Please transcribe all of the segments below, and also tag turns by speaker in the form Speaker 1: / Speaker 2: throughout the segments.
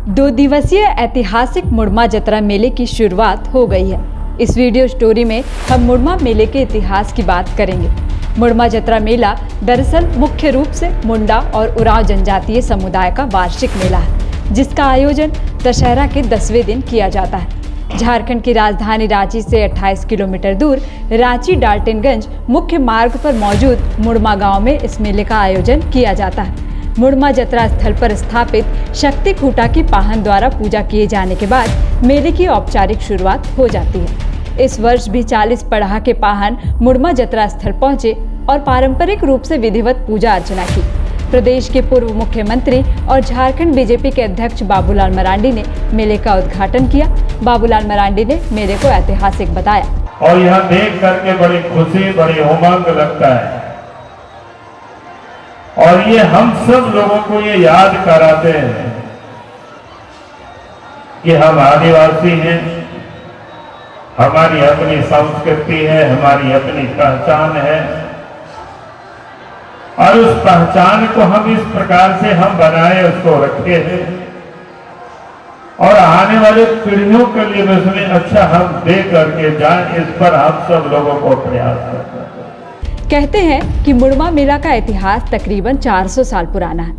Speaker 1: 2 दिवसीय ऐतिहासिक मुड़मा जतरा मेले की शुरुआत हो गई है। इस वीडियो स्टोरी में हम मुड़मा मेले के इतिहास की बात करेंगे। मुड़मा जतरा मेला दरअसल मुख्य रूप से मुंडा और उरांव जनजातीय समुदाय का वार्षिक मेला है, जिसका आयोजन दशहरा के 10वें दिन किया जाता है। झारखंड की राजधानी रांची से 28 किलोमीटर दूर रांची डाल्टनगंज मुख्य मार्ग पर मौजूद मुड़मा गांव में इस मेले का आयोजन किया जाता है। मुड़मा जतरा स्थल पर स्थापित शक्ति खूटा की पाहन द्वारा पूजा किए जाने के बाद मेले की औपचारिक शुरुआत हो जाती है। इस वर्ष भी 40 पड़हा के पाहन मुड़मा जतरा स्थल पहुंचे और पारंपरिक रूप से विधिवत पूजा अर्चना की। प्रदेश के पूर्व मुख्यमंत्री और झारखंड बीजेपी के अध्यक्ष बाबूलाल मरांडी ने मेले का उद्घाटन किया। बाबूलाल मरांडी ने मेले को ऐतिहासिक बताया।
Speaker 2: और यह देख करके बड़ी खुशी, बड़ी उमंग लगता है और ये हम सब लोगों को ये याद कराते हैं कि हम आदिवासी हैं, हमारी अपनी संस्कृति है, हमारी अपनी पहचान है और उस पहचान को हम इस प्रकार से हम बनाए, उसको रखे हैं और आने वाले पीढ़ियों के लिए उसमें अच्छा हम दे करके जाए, इस पर हम सब लोगों को प्रयास करते हैं।
Speaker 1: कहते हैं कि मुड़मा मेला का इतिहास तकरीबन 400 साल पुराना है।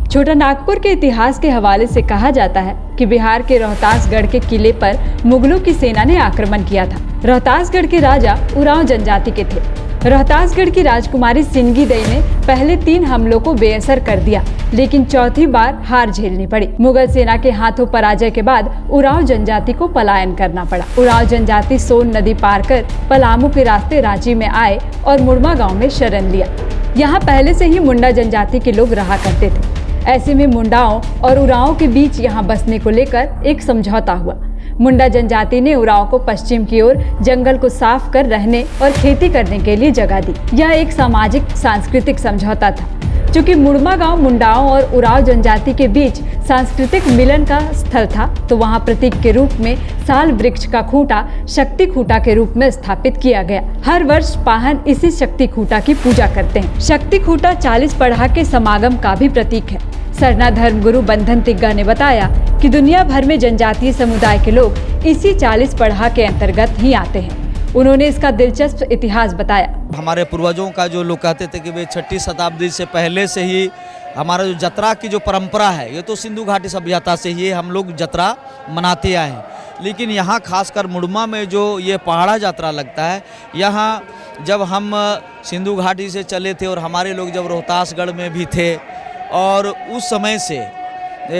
Speaker 1: छोटा नागपुर के इतिहास के हवाले से कहा जाता है कि बिहार के रोहतासगढ़ के किले पर मुगलों की सेना ने आक्रमण किया था। रोहतासगढ़ के राजा उरांव जनजाति के थे। रोहतासगढ़ की राजकुमारी सिंगी दई ने पहले 3 हमलों को बेअसर कर दिया, लेकिन चौथी बार हार झेलनी पड़ी। मुगल सेना के हाथों पराजय के बाद उरांव जनजाति को पलायन करना पड़ा। उरांव जनजाति सोन नदी पार कर पलामू के रास्ते रांची में आए और मुड़मा गांव में शरण लिया। यहाँ पहले से ही मुंडा जनजाति के लोग रहा करते थे। ऐसे में मुंडाओं और उरांव के बीच यहाँ बसने को लेकर एक समझौता हुआ। मुंडा जनजाति ने उरांव को पश्चिम की ओर जंगल को साफ कर रहने और खेती करने के लिए जगह दी। यह एक सामाजिक सांस्कृतिक समझौता था। चूंकि मुड़मा गांव मुंडाओं और उरांव जनजाति के बीच सांस्कृतिक मिलन का स्थल था, तो वहां प्रतीक के रूप में साल वृक्ष का खूंटा शक्ति खूटा के रूप में स्थापित किया गया। हर वर्ष पाहन इसी शक्ति खूटा की पूजा करते हैं। शक्ति खूटा 40 पड़हा के समागम का भी प्रतीक है। सरना धर्मगुरु बंधन तिग्गा ने बताया कि दुनिया भर में जनजातीय समुदाय के लोग इसी 40 पड़हा के अंतर्गत ही आते हैं। उन्होंने इसका दिलचस्प इतिहास बताया।
Speaker 3: हमारे पूर्वजों का जो लोग कहते थे कि वे 6ठी शताब्दी से पहले से ही हमारा जो जतरा की जो परंपरा है, ये तो सिंधु घाटी सभ्यता से ही हम लोग जतरा मनाते आए हैं। लेकिन यहाँ खासकर मुड़मा में जो ये पहाड़ा यात्रा लगता है, यहाँ जब हम सिंधु घाटी से चले थे और हमारे लोग जब रोहतासगढ़ में भी थे और उस समय से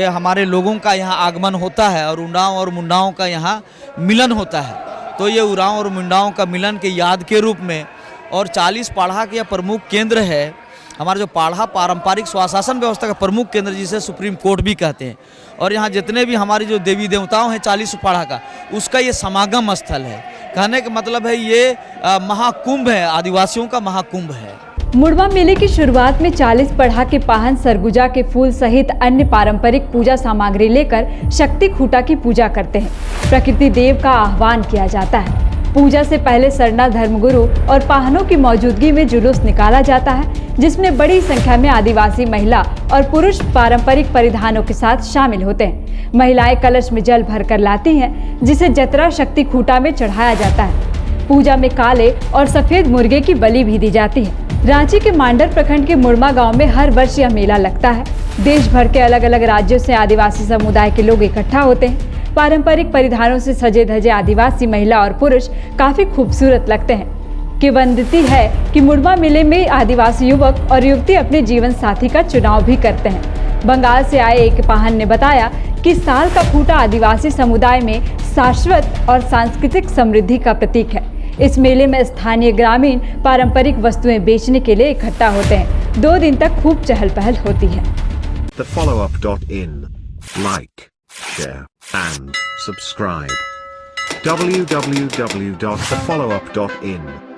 Speaker 3: हमारे लोगों का यहाँ आगमन होता है और उरांव और मुंडाओं का यहाँ मिलन होता है। तो ये उरांव और मुंडाओं का मिलन के याद के रूप में और 40 पड़हा के प्रमुख केंद्र है। हमारा जो पड़हा पारंपरिक स्वशासन व्यवस्था का प्रमुख केंद्र, जिसे सुप्रीम कोर्ट भी कहते हैं। और यहाँ जितने भी हमारी जो देवी देवताओं हैं 40 पड़हा का, उसका ये समागम स्थल है। कहने का मतलब है ये महाकुंभ है, आदिवासियों का महाकुंभ है।
Speaker 1: मुड़मा मेले की शुरुआत में 40 पड़हा के पाहन सरगुजा के फूल सहित अन्य पारंपरिक पूजा सामग्री लेकर शक्ति खूटा की पूजा करते हैं। प्रकृति देव का आह्वान किया जाता है। पूजा से पहले सरना धर्मगुरु और पाहनों की मौजूदगी में जुलूस निकाला जाता है, जिसमें बड़ी संख्या में आदिवासी महिला और पुरुष पारंपरिक परिधानों के साथ शामिल होते हैं। महिलाएं कलश में जल भरकर लाती हैं, जिसे जतरा शक्ति खूटा में चढ़ाया जाता है। पूजा में काले और सफेद मुर्गे की बलि भी दी जाती है। रांची के मांडर प्रखंड के मुड़मा गांव में हर वर्ष यह मेला लगता है। देश भर के अलग अलग राज्यों से आदिवासी समुदाय के लोग इकट्ठा होते हैं। पारंपरिक परिधानों से सजे धजे आदिवासी महिला और पुरुष काफी खूबसूरत लगते हैं। किंवदंती है कि मुड़मा मेले में आदिवासी युवक और युवती अपने जीवन साथी का चुनाव भी करते हैं। बंगाल से आए एक पाहन ने बताया कि साल का खूटा आदिवासी समुदाय में शाश्वत और सांस्कृतिक समृद्धि का प्रतीक है। इस मेले में स्थानीय ग्रामीण पारंपरिक वस्तुएं बेचने के लिए इकट्ठा होते हैं। 2 दिन तक खूब चहल पहल होती है।
Speaker 4: thefollowup.in Like, share and subscribe. www.thefollowup.in